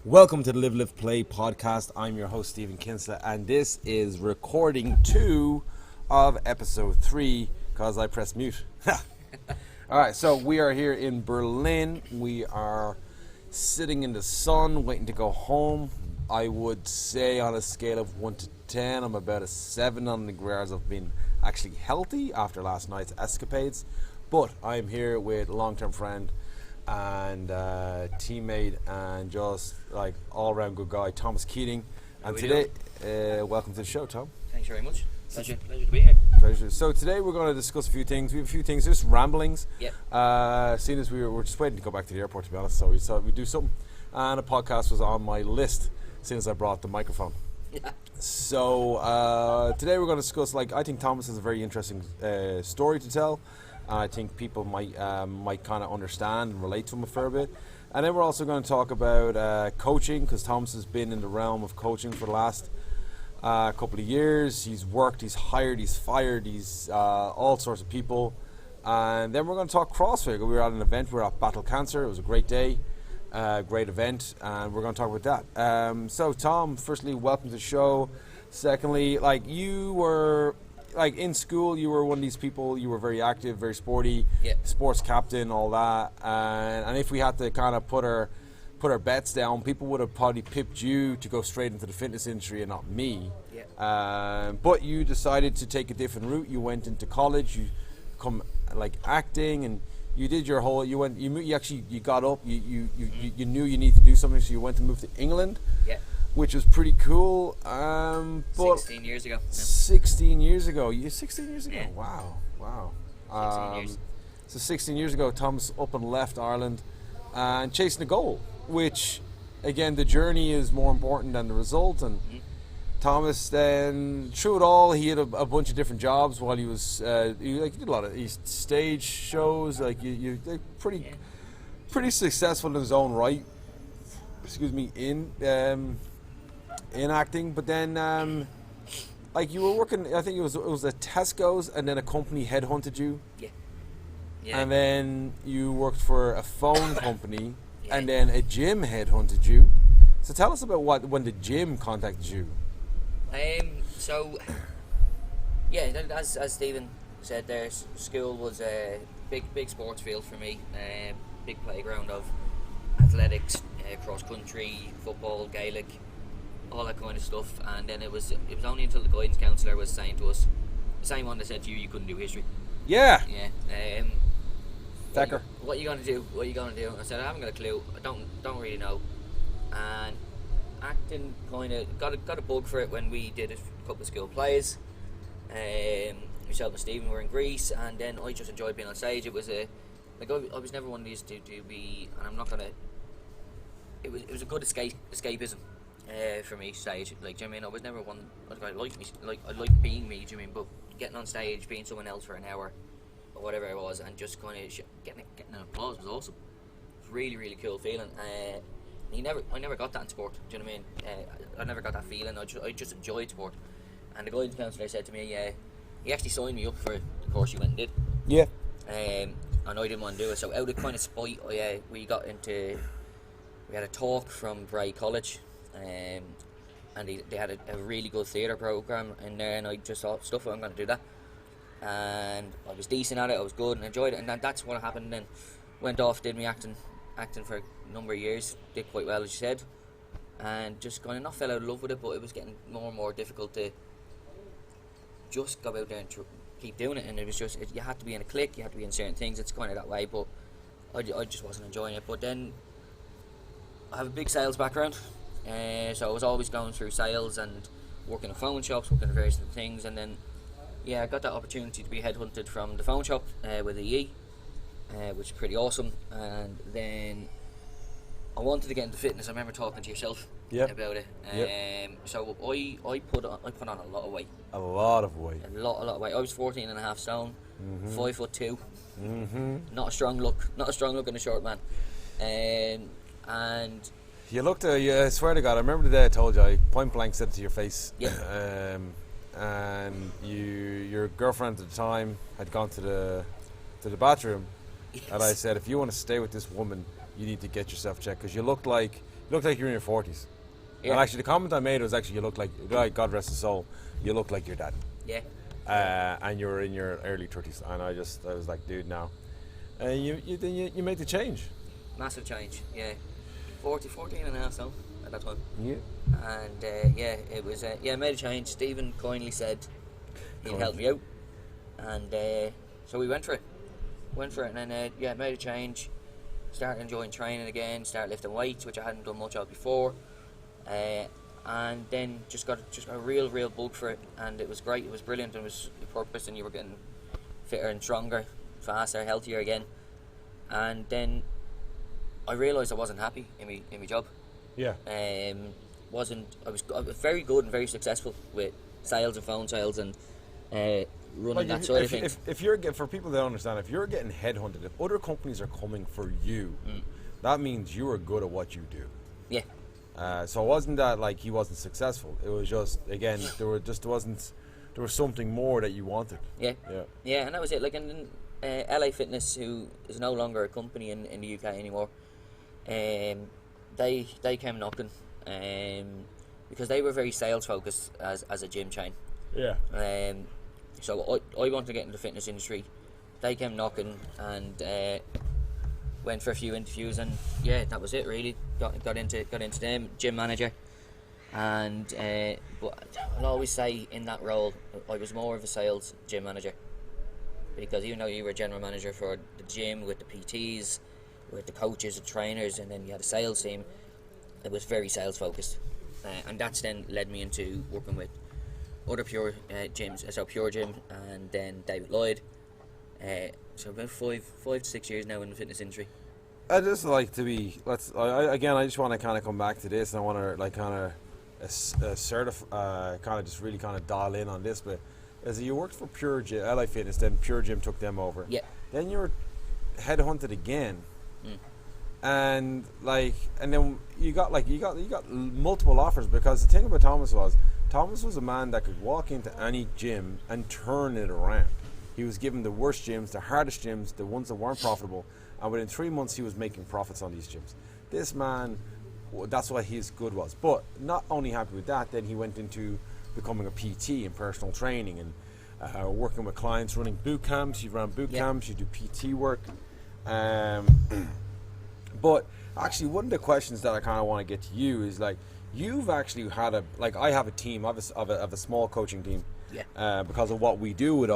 Welcome to the Live, Live, Play podcast. I'm your host, Stephen Kinsella, and this is recording 2 of episode 3 because I pressed mute. Alright, so we are here in Berlin. We are sitting in the sun, waiting to go home. I would say on a scale of 1 to 10, I'm about a 7 on the regards of being actually healthy after last night's escapades. But I'm here with a long-term friend and teammate and just like all-round good guy, Thomas Keating. And today, welcome to the show, Tom. Thanks very much. Pleasure to be here. Pleasure. So today we're going to discuss a few things. We have a few things, just ramblings. Yep. Seeing as we're just waiting to go back to the airport, to be honest, so we thought we'd do something. And a podcast was on my list since I brought the microphone. Yeah. So today we're going to discuss, I think Thomas has a very interesting story to tell. I think people might kind of understand and relate to him a fair bit. And then we're also going to talk about coaching, because Thomas has been in the realm of coaching for the last couple of years. He's worked, he's hired, he's fired, he's all sorts of people. And then we're going to talk CrossFit. We were at an event, we were at Battle Cancer. It was a great day, great event, and we're going to talk about that. So Tom, firstly, welcome to the show. Secondly, you were... in school, you were one of these people, you were very active, very sporty, sports captain, all that. And if we had to kind of put our bets down, people would have probably pipped you to go straight into the fitness industry and not me. Yeah. But you decided to take a different route. You went into college, you come acting, and you did your whole, you got up, you knew you needed to do something, so you went to move to England. Yeah. Which was pretty cool. But 16 years ago. 16 years ago. 16 years ago? Yeah. Wow. 16 years. So 16 years ago, Thomas up and left Ireland and chasing a goal, which, again, the journey is more important than the result. And Thomas, then, through it all, he had a bunch of different jobs while he was, he did a lot of stage shows, pretty successful in his own right. Excuse me, in acting, but then you were working, I think it was at Tesco's, and then a company headhunted you. Yeah. And then you worked for a phone company, and then a gym headhunted you. So tell us about when the gym contacted you. As Stephen said there, school was a big sports field for me, big playground of athletics, cross country, football, Gaelic, all that kind of stuff. And then it was only until the guidance counsellor was saying to us, the same one that said to you couldn't do history. Yeah. Fecker. What are you gonna do? I said, I haven't got a clue. I don't really know. And acting kind of got a bug for it when we did a couple of school plays. Myself and Stephen were in Greece, and then I just enjoyed being on stage. It was I was never one of these to be, and I'm not gonna. It was a good escapism for me, stage. Do you know what I mean? I was never one. I like being me. Do you know what I mean? But getting on stage, being someone else for an hour or whatever it was, and just kind of getting an applause was awesome. It was really, really cool feeling. I never got that in sport. Do you know what I mean? I never got that feeling. I just enjoyed sport. And the guidance counsellor said to me, he actually signed me up for the course you went and did. Yeah. And I didn't want to do it. So out of kind of spite, we had a talk from Bray College, and they had a really good theatre programme in there, and I just thought, stuff it, I'm going to do that. And I was decent at it, I was good and enjoyed it, and that's what happened. And then went off, did me acting for a number of years, did quite well as you said, and just kind of not fell out of love with it, but it was getting more and more difficult to just go out there and keep doing it. And it was just, you had to be in a clique, you had to be in certain things, it's kind of that way, but I just wasn't enjoying it. But then I have a big sales background, so I was always going through sales and working in phone shops, working in various different things. And then I got that opportunity to be headhunted from the phone shop with EE, which is pretty awesome. And then I wanted to get into fitness. I remember talking to yourself about it. So I put on a lot of weight. A lot of weight. A lot of weight. I was 14.5 stone, 5'2". Not a strong look in a short man. And you looked. I swear to God, I remember the day I told you. I point blank said it to your face. Yeah. And your girlfriend at the time had gone to the bathroom, and I said, if you want to stay with this woman, you need to get yourself checked, because you looked like You look like you're in your 40s. Yeah. And actually, the comment I made was actually, you look like, God rest his soul, you look like your dad. Yeah. And you're in your early 30s. And I was like, dude, now. And you made the change. Massive change, yeah. 14 and a half so at that time. Yeah. And it was, I made a change. Stephen kindly said he'd help me out. And so we went for it. And then, made a change. Started enjoying training again, started lifting weights, which I hadn't done much of before. And then just got a real bug for it. And it was great, it was brilliant, and it was the purpose, and you were getting fitter and stronger, faster, healthier again. And then I realised I wasn't happy in my job. Yeah. I was very good and very successful with sales and phone sales and running that side of things. If you're, for people that don't understand, if you're getting headhunted, if other companies are coming for you, that means you are good at what you do. Yeah. So it wasn't that like he wasn't successful. It was just, again, there was something more that you wanted. Yeah. And that was it. Like, and LA Fitness, who is no longer a company in the UK anymore, they came knocking, because they were very sales focused as a gym chain. Yeah. So I wanted to get into the fitness industry. They came knocking and went for a few interviews, and that was it really. Got into them, gym manager, and but I'll always say in that role I was more of a sales gym manager, because even though you were general manager for the gym with the PTs, with the coaches and trainers, and then you had a sales team, it was very sales focused, and that's then led me into working with other Pure gyms, so Pure Gym and then David Lloyd. So about 5 to 6 years now in the fitness industry. I just like to be. I just want to kind of come back to this, and I want to like kind of certify, kind of just really kind of dial in on this. But as you worked for Pure Gym, LA Fitness, then Pure Gym took them over. Yeah. Then you were headhunted again, and then you got multiple offers, because the thing about Thomas was a man that could walk into any gym and turn it around. He was given the worst gyms, the hardest gyms, the ones that weren't profitable, and within 3 months he was making profits on these gyms. This man, that's what his good was. But not only happy with that, then he went into becoming a PT and personal training and working with clients, running boot camps. You ran boot camps, you do PT work. But actually, one of the questions that I kind of want to get to you is, like, you've actually had I have a team, I have a small coaching team. Yeah. Because of what we do, it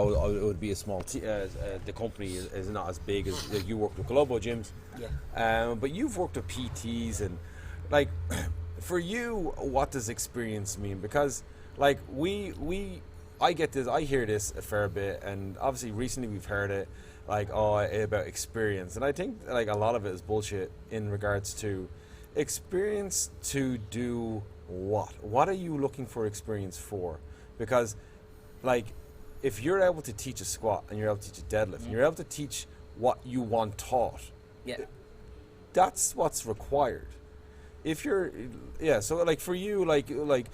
would be a small team. The company is not as big as you work with Globo gyms. Yeah. But you've worked with PTs, and like, for you, what does experience mean? Because like I hear this a fair bit, and obviously recently we've heard it about experience, and I think like a lot of it is bullshit in regards to experience to do what? What are you looking for experience for? Because like, if you're able to teach a squat and you're able to teach a deadlift, and you're able to teach what you want taught, that's what's required. If you're, so like for you, like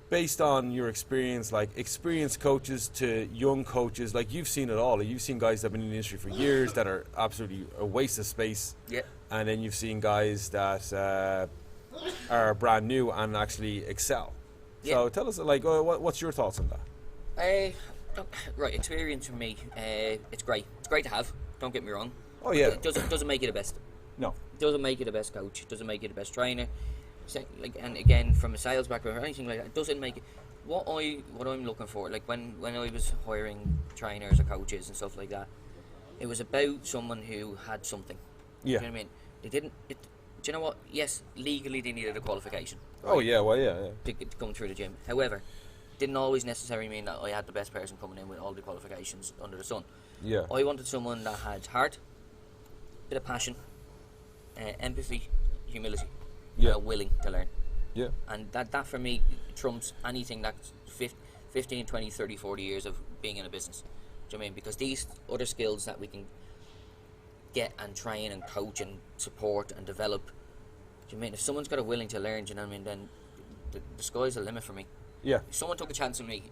based on your experience, like experienced coaches to young coaches, like you've seen it all. Like, you've seen guys that have been in the industry for years that are absolutely a waste of space. Yeah. And then you've seen guys that are brand new and actually excel. Yeah. So tell us, like, what's your thoughts on that? Right, experience for me, it's great. It's great to have. Don't get me wrong. Oh yeah. It doesn't make you the best. No. It doesn't make you the best coach. It doesn't make you the best trainer. And again, from a sales background or anything like that, it doesn't make it. What I'm looking for, like when I was hiring trainers or coaches and stuff like that, it was about someone who had something. Yeah. Do you know what I mean? They didn't. Do you know what? Yes, legally they needed a qualification. Right? Oh yeah, well yeah. To come through the gym. However, didn't always necessarily mean that I had the best person coming in with all the qualifications under the sun. Yeah. I wanted someone that had heart, bit of passion, empathy, humility, willing to learn. Yeah. And that for me trumps anything that's 15, 20, 30, 40 years of being in a business. Do you know what I mean? Because these other skills that we can get and train and coach and support and develop, do you know what I mean? If someone's got a willing to learn, do you know what I mean, then the sky's the limit for me. Yeah. If someone took a chance on me,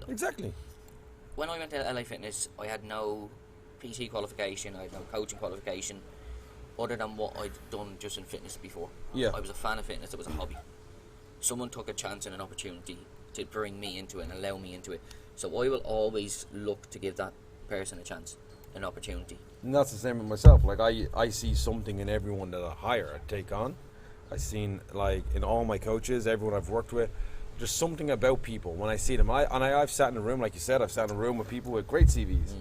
Exactly. When I went to LA Fitness, I had no PT qualification, I had no coaching qualification. other than what I'd done just in fitness before. Yeah. I was a fan of fitness. It was a hobby. Someone took a chance and an opportunity to bring me into it and allow me into it. So I will always look to give that person a chance, an opportunity. And that's the same with myself. Like I see something in everyone that I hire, I take on. I've seen, like, in all my coaches, everyone I've worked with, there's something about people when I see them. I've sat in a room, like you said, I've sat in a room with people with great CVs,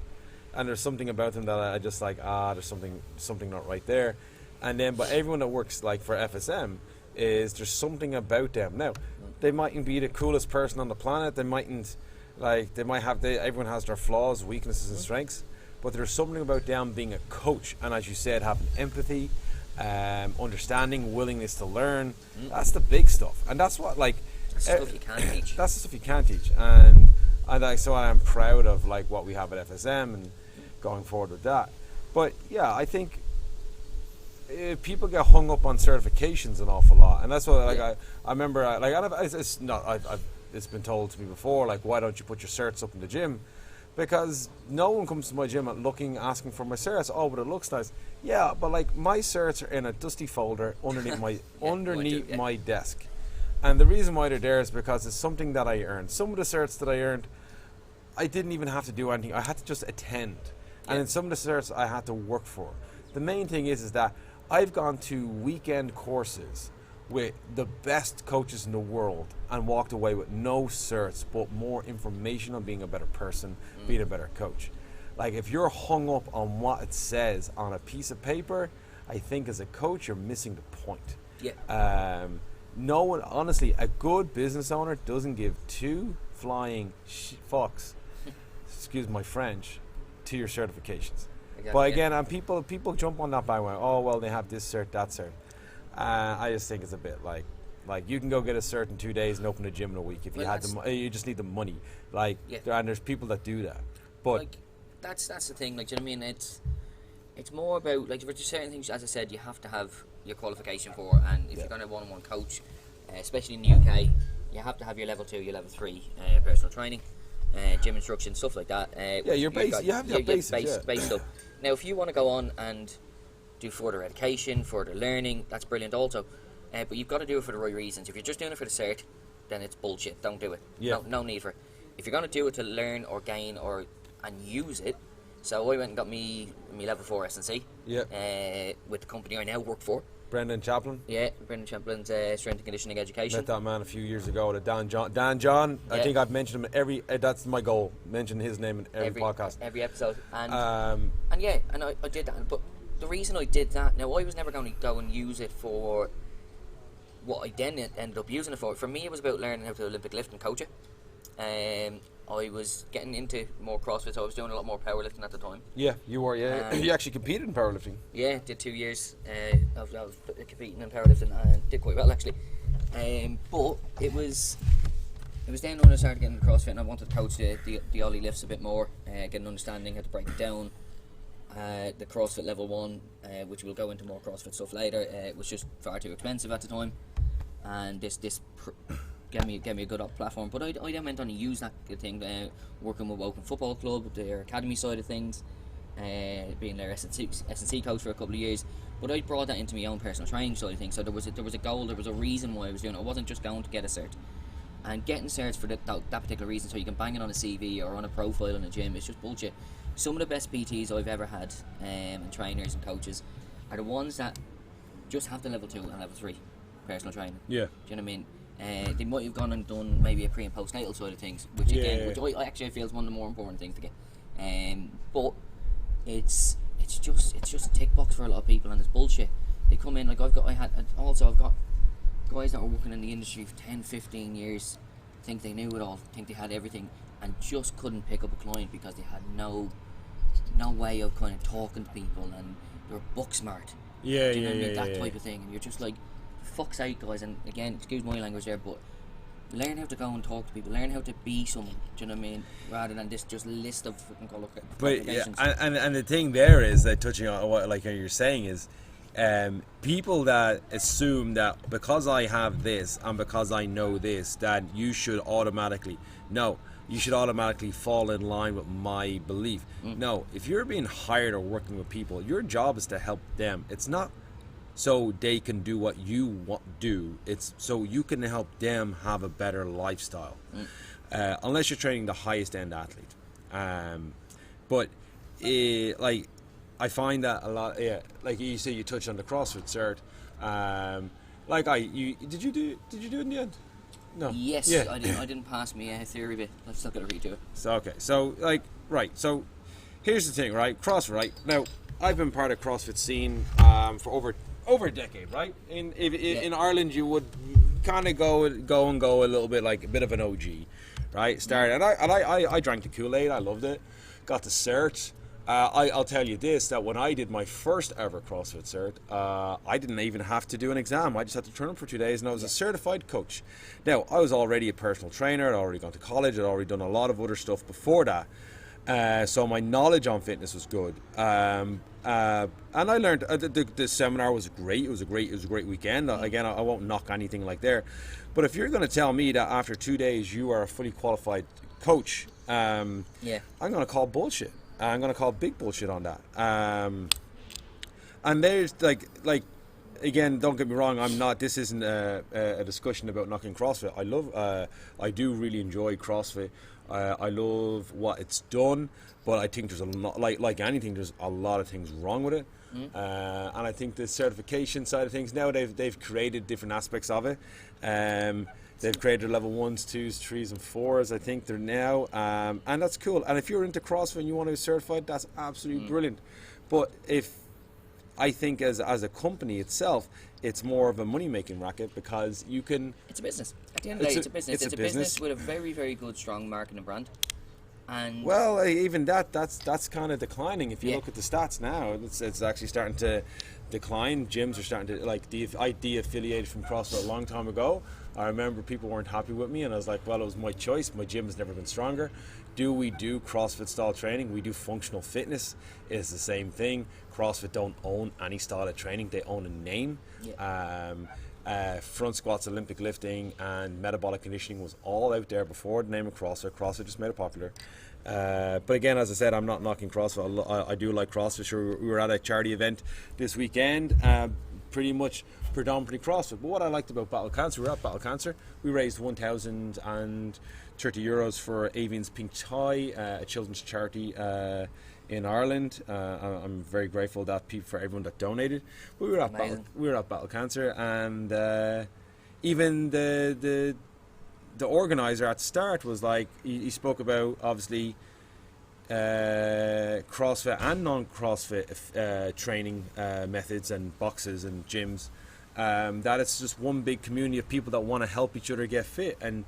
and there's something about them that I just like. There's something not right there. And then, but everyone that works like for FSM there's something about them. Now, they mightn't be the coolest person on the planet. They mightn't, like, everyone has their flaws, weaknesses, and strengths. But there's something about them being a coach, and as you said, having empathy, understanding, willingness to learn. That's the big stuff, and that's what, like, That's the stuff you can't teach. That's the stuff you can't teach, and so I am proud of, like, what we have at FSM and going forward with that. But yeah, I think people get hung up on certifications an awful lot, and that's what, like, I remember, like, it's been told to me before, like, why don't you put your certs up in the gym? Because no one comes to my gym asking for my certs. Oh, but it looks nice. Yeah, but, like, my certs are in a dusty folder underneath my desk. And the reason why they're there is because it's something that I earned. Some of the certs that I earned, I didn't even have to do anything. I had to just attend. And in some of the certs, I had to work for. The main thing is that I've gone to weekend courses with the best coaches in the world and walked away with no certs, but more information on being a better person, being a better coach. Like, if you're hung up on what it says on a piece of paper, I think as a coach, you're missing the point. Yeah. No one, honestly, a good business owner doesn't give two flying fucks, excuse my French, to your certifications. Exactly, but again, and people jump on that bandwagon. Oh, well, they have this cert, that cert. I just think it's a bit like you can go get a cert in 2 days and open a gym in a week if you had you just need the money. Like, and there's people that do that. But like, that's the thing. Like, do you know what I mean? It's more about, like, there's certain things, as I said, you have to have your qualification for, and if you're going to one-on-one coach, especially in the UK, you have to have your level 2, your level 3 personal training, gym instruction, stuff like that. Your base. You have your basics. Base stuff. Now, if you want to go on and do further education, further learning, that's brilliant also. But you've got to do it for the right reasons. If you're just doing it for the cert, then it's bullshit. Don't do it. No need for it. If you're going to do it to learn or gain and use it, so I went and got me level 4 S&C with the company I now work for. Brendan Chaplin? Yeah, Brendan Chaplin's Strength and Conditioning Education. Met that man a few years ago at Dan John. I think I've mentioned him every. That's my goal. Mention his name in every podcast. Every episode. And I did that. But the reason I did that, now I was never going to go and use it for what I then ended up using it for. For me, it was about learning how to Olympic lift and coach it. I was getting into more CrossFit, so I was doing a lot more powerlifting at the time. Yeah, you were, you actually competed in powerlifting? Yeah, did 2 years of competing in powerlifting and did quite well, actually. But it was then when I started getting into CrossFit and I wanted to coach the Ollie lifts a bit more, get an understanding how to break it down. The CrossFit level 1, which we'll go into more CrossFit stuff later, it was just far too expensive at the time. And this gave me a good platform, but I then went on to use that thing, working with Woking Football Club, their academy side of things, being their S&C coach for a couple of years. But I brought that into my own personal training side of things. So there was a goal, there was a reason why I was doing it. I wasn't just going to get a cert. And getting certs for that particular reason, so you can bang it on a CV or on a profile in a gym, it's just bullshit. Some of the best PTs I've ever had, and trainers and coaches, are the ones that just have the level 2 and level 3 personal training. Yeah. Do you know what I mean? They might have gone and done maybe a pre and postnatal side of things, which I actually feel is one of the more important things to get. But it's just a tick box for a lot of people, and it's bullshit. They come in, like I've got guys that were working in the industry for 10, 15 years, think they knew it all, think they had everything, and just couldn't pick up a client because they had no way of kind of talking to people, and they were book smart. That type of thing, and you're just like, fuck's sake, guys. And again, excuse my language there, but learn how to go and talk to people, learn how to be someone, do you know what I mean, rather than this just list of fucking qualifications. But and the thing there is that, touching on what like you're saying, is people that assume that because I have this and because I know this, that you should automatically. No, you should automatically fall in line with my belief. No, if you're being hired or working with people, your job is to help them. It's not so they can do what you do. It's so you can help them have a better lifestyle. Unless you're training the highest end athlete. But like, I find that a lot. Yeah, like you say, you touched on the CrossFit cert. Like did you do it in the end? No. Yes, yeah. I didn't pass my theory bit. I've still got to redo it. So okay, so like right. So here's the thing, right? CrossFit, right? Now I've been part of CrossFit scene for over a decade, right? In Ireland, you would kind of go a little bit like a bit of an OG, right? Started, and I drank the Kool-Aid. I loved it. Got the cert. I'll tell you this, that when I did my first ever CrossFit cert, I didn't even have to do an exam. I just had to turn up for 2 days, and I was a certified coach. Now, I was already a personal trainer. I'd already gone to college. I'd already done a lot of other stuff before that. So my knowledge on fitness was good. And I learned, the seminar was great. It was a great weekend. Again, I won't knock anything like there. But if you're going to tell me that after 2 days you are a fully qualified coach, I'm going to call bullshit. I'm going to call big bullshit on that. And there's like again, don't get me wrong. This isn't a discussion about knocking CrossFit. I do really enjoy CrossFit. I love what it's done, but I think there's a lot, like anything, there's a lot of things wrong with it. And I think the certification side of things, now they've created different aspects of it. They've created level 1s, 2s, 3s and 4s, I think they're now, and that's cool. And if you're into CrossFit and you want to be certified, that's absolutely brilliant. But I think as a company itself, it's more of a money-making racket, because you can... It's a business. At the end of the day, it's a business. It's a business with a very, very good, strong marketing brand. And well, even that's kind of declining. If you look at the stats now, it's actually starting to decline. Gyms are starting to, like, I de-affiliated from CrossFit a long time ago. I remember people weren't happy with me, and I was like, well, it was my choice. My gym has never been stronger. Do we do CrossFit style training? We do functional fitness. It's the same thing. CrossFit don't own any style of training. They own a name. Front squats, Olympic lifting, and metabolic conditioning was all out there before the name of CrossFit. CrossFit just made it popular. But again, as I said, I'm not knocking CrossFit. I do like CrossFit. Sure, we were at a charity event this weekend, pretty much predominantly CrossFit. But what I liked about Battle Cancer, we were at Battle Cancer. We raised €1,030 for Avian's Pink Tie, a children's charity in Ireland. I'm very grateful for everyone that donated. But we were at Battle Cancer, and even the organizer at the start was like, he spoke about obviously CrossFit and non-CrossFit training methods and boxes and gyms. That it's just one big community of people that want to help each other get fit and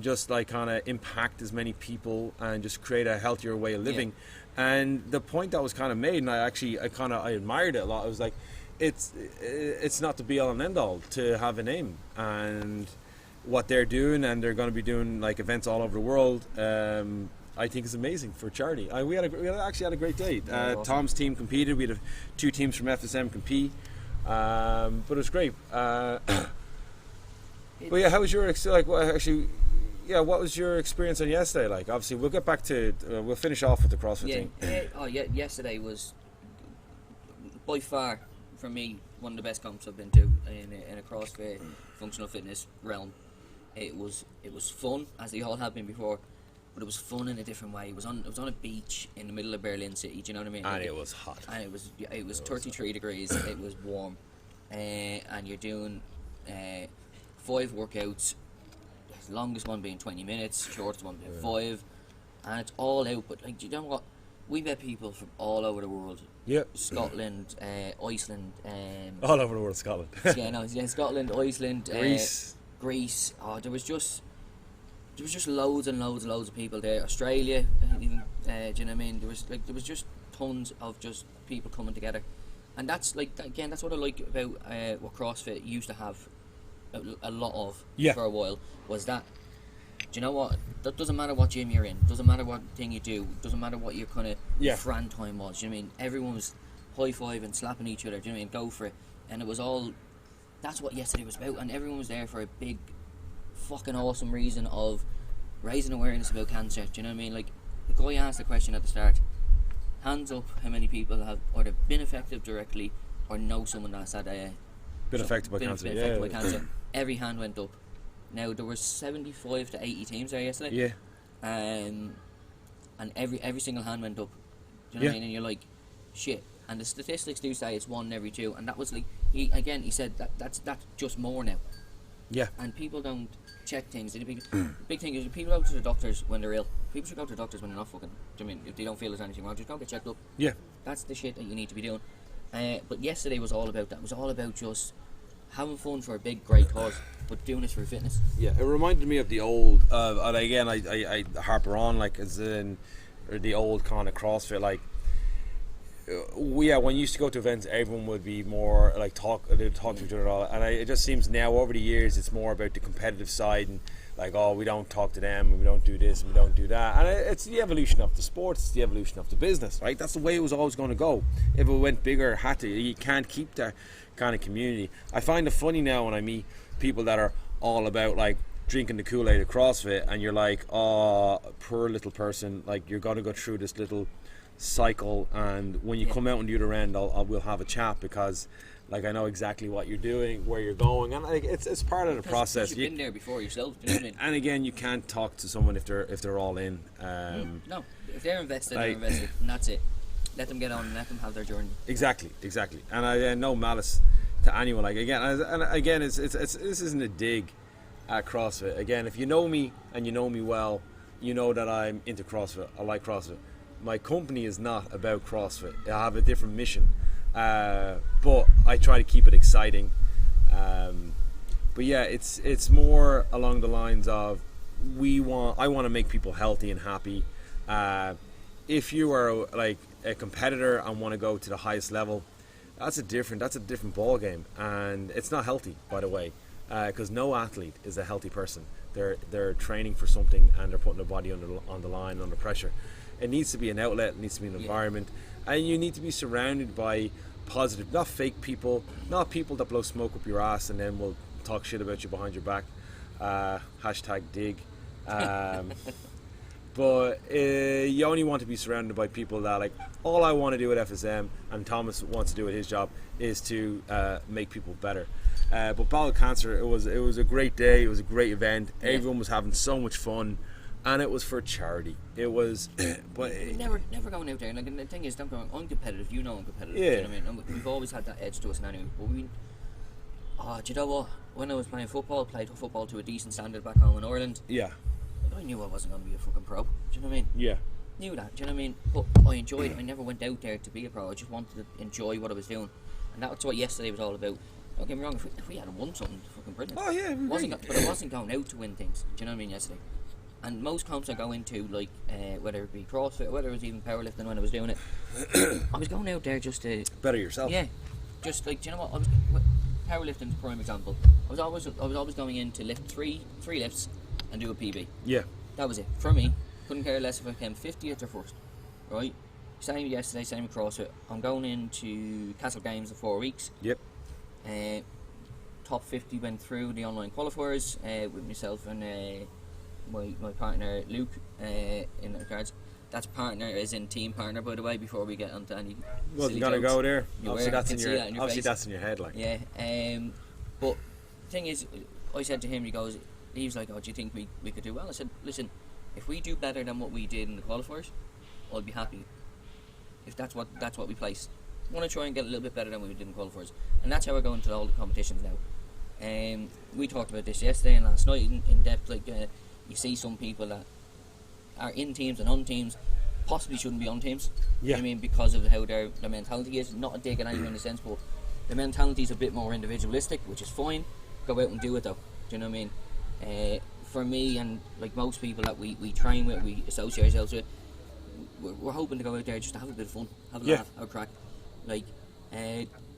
just like kind of impact as many people and just create a healthier way of living. And the point that was kind of made, and I admired it a lot. I was like, it's not the be all and end all to have a name, and what they're doing, and they're going to be doing like events all over the world. I think is amazing for charity. We actually had a great day. Awesome. Tom's team competed. We had 2 teams from FSM compete. But it was great. But yeah, how was your what was your experience on yesterday like? Obviously, we'll get back to we'll finish off with the CrossFit thing. Yesterday was by far for me one of the best comps I've been to in a CrossFit functional fitness realm. It was fun, as they all have been before, but it was fun in a different way. It was on a beach in the middle of Berlin City. Do you know what I mean? And it was hot. And it was 33 degrees. It was warm, and you're doing 5 workouts. The longest one being 20 minutes, shortest one being 5, and it's all out. But like, do you know what? We met people from all over the world. Yep. Scotland, Iceland. All over the world, Scotland. Scotland, Iceland, Greece. Oh, there was just loads and loads and loads of people there. Australia, even, do you know what I mean? There was just tons of just people coming together, and that's like, again, that's what I like about what CrossFit used to have a lot of for a while, was that, do you know what, that doesn't matter what gym you're in, doesn't matter what thing you do, doesn't matter what your kind of fran time was, do you know what I mean? Everyone was high-fiving, slapping each other, do you know what I mean? Go for it. And it was all, that's what yesterday was about, and everyone was there for a big fucking awesome reason of raising awareness about cancer. Do you know what I mean? Like, the guy asked the question at the start, hands up how many people have either been affected directly or know someone that's had been affected by cancer. Every hand went up. Now, there were 75 to 80 teams there yesterday. Yeah. And every single hand went up. Do you know what I mean? And you're like, shit. And the statistics do say it's 1 in every 2, and that was like, he said that's just more now. Yeah. And people don't check things. The big thing is, people go to the doctors when they're ill. People should go to the doctors when they're not fucking. Do you know what I mean? If they don't feel there's anything wrong, just go get checked up. Yeah. That's the shit that you need to be doing. But yesterday was all about that. It was all about just having fun for a big, great cause, but doing this for fitness. Yeah, it reminded me of the old, and again, I harper on, like, as in, or the old kind of CrossFit, like, when you used to go to events, everyone would be more, like, they'd talk to each other all, and it just seems now, over the years, it's more about the competitive side, and, like, oh, we don't talk to them, and we don't do this, and we don't do that, and it's the evolution of the sport, it's the evolution of the business, right? That's the way it was always going to go. If it went bigger, you can't keep that kind of community. I find it funny now when I meet people that are all about, like, drinking the Kool-Aid of CrossFit, and you're like, oh, poor little person, like, you're going to go through this little cycle, and when you come out on the other end, we'll have a chat, because, like, I know exactly what you're doing, where you're going, and, like, it's part of the process. You've been there before yourself, do you know what I mean? And again, you can't talk to someone if they're all in. No, if they're invested, they're invested, and that's it. Let them get on and let them have their journey. Exactly. And I no malice to anyone. Like, again, it's this isn't a dig at CrossFit. Again, if you know me and you know me well, you know that I'm into CrossFit. I like CrossFit. My company is not about CrossFit. I have a different mission, but I try to keep it exciting. But yeah, it's more along the lines of I want to make people healthy and happy. If you are, like, a competitor and want to go to the highest level, that's a different ball game, and it's not healthy, by the way, because no athlete is a healthy person. They're training for something, and they're putting their body on the line, under pressure. It needs to be an outlet, it needs to be an environment, and you need to be surrounded by positive, not fake people, not people that blow smoke up your ass and then will talk shit about you behind your back. Hashtag dig. But you only want to be surrounded by people that, like, all I want to do at FSM, and Thomas wants to do at his job, is to make people better. But Battle Cancer, it was a great day. It was a great event. Everyone was having so much fun, and it was for charity. It was, but never going out there. Like, and the thing is, I'm competitive. You know I'm competitive. Yeah. You know what I mean? And we've always had that edge to us, and anyway. But do you know what? When I was playing football, played football to a decent standard back home in Ireland. Yeah. I knew I wasn't going to be a fucking pro. Do you know what I mean? Yeah. Knew that. Do you know what I mean? But I enjoyed it. I never went out there to be a pro. I just wanted to enjoy what I was doing, and that's what yesterday was all about. Don't get me wrong. If we had won something, fucking brilliant. Oh yeah. But I wasn't going out to win things. Do you know what I mean? Yesterday, and most comps I go into, like whether it be CrossFit, or whether it was even powerlifting when I was doing it, I was going out there just to better yourself. Yeah. Just like, do you know what? Powerlifting's a prime example. I was always going in to lift three lifts and do a PB. Yeah. That was it. For me, couldn't care less if I came 50th or first. Right? Same yesterday, same across it. I'm going into Castle Games in 4 weeks. Yep. Top 50 went through the online qualifiers with myself and my partner Luke in the cards. That's partner is in team partner, by the way, before we get onto any. Wasn't gonna go there. Obviously That's in your head, like. Yeah. But the thing is, I said to him, he was like, "Oh, do you think we could do well?" I said, "Listen, if we do better than what we did in the qualifiers, I'll be happy. If that's what we place, I want to try and get a little bit better than what we did in qualifiers, and that's how we're going to all the competitions now." We talked about this yesterday and last night in depth. Like, you see some people that are in teams and on teams, possibly shouldn't be on teams. Yeah. I mean, because of how their mentality is. Not a dig at anyone in a sense, but the mentality is a bit more individualistic, which is fine. Go out and do it though. Do you know what I mean? For me and like most people that we train with, we associate ourselves with, we're hoping to go out there just to have a bit of fun, have a laugh, have a crack. Like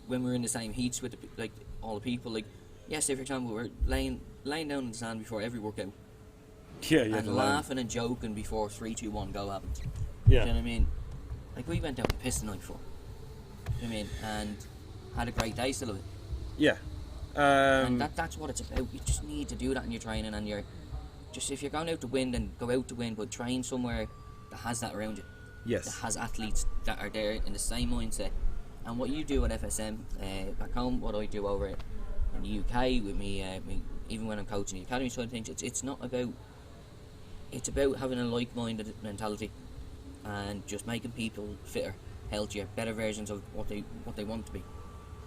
when we're in the same heats with all the people, like yesterday for example, we're laying down in the sand before every workout. Yeah, and laughing and joking before 3, 2, 1 go happens. Yeah. Do you know what I mean? Like we went out and pissed the night before. Do you know what I mean? And had a great day still of it. Yeah. And that's what it's about. You just need to do that in your training and your just if you're going out to win, then go out to win, but train somewhere that has that around you. Yes. That has athletes that are there in the same mindset. And what you do at FSM, back home, what I do over in the UK with me, even when I'm coaching the academy side of things, it's not about. It's about having a like-minded mentality, and just making people fitter, healthier, better versions of what they want to be,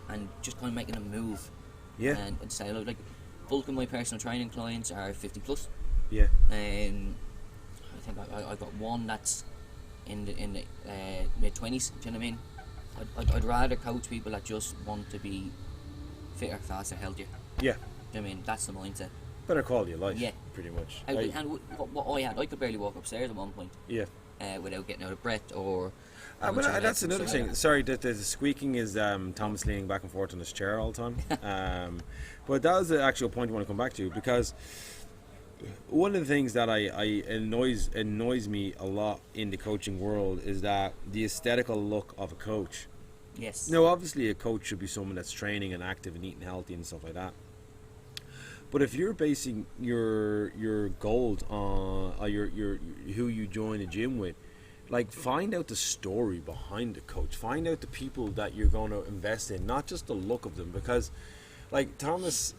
and just kind of making them move. Yeah. And say like, bulk of my personal training clients are 50 plus. Yeah. I think I've got one that's in the mid-20s. Do you know what I mean? I'd rather coach people that just want to be fitter, faster, healthier. Yeah. Do you know what I mean? That's the mindset. Better quality of life. Yeah. Pretty much. And what I had, I could barely walk upstairs at one point. Yeah. Without getting out of breath or. But that's another thing. Sorry, the squeaking is Thomas leaning back and forth on his chair all the time. But that was the actual point I want to come back to, because one of the things that annoys me a lot in the coaching world is that the aesthetical look of a coach. Yes. Now, obviously, a coach should be someone that's training and active and eating healthy and stuff like that. But if you're basing your goals on your who you join a gym with, like, find out the story behind the coach. Find out the people that you're going to invest in, not just the look of them. Because, like, Thomas,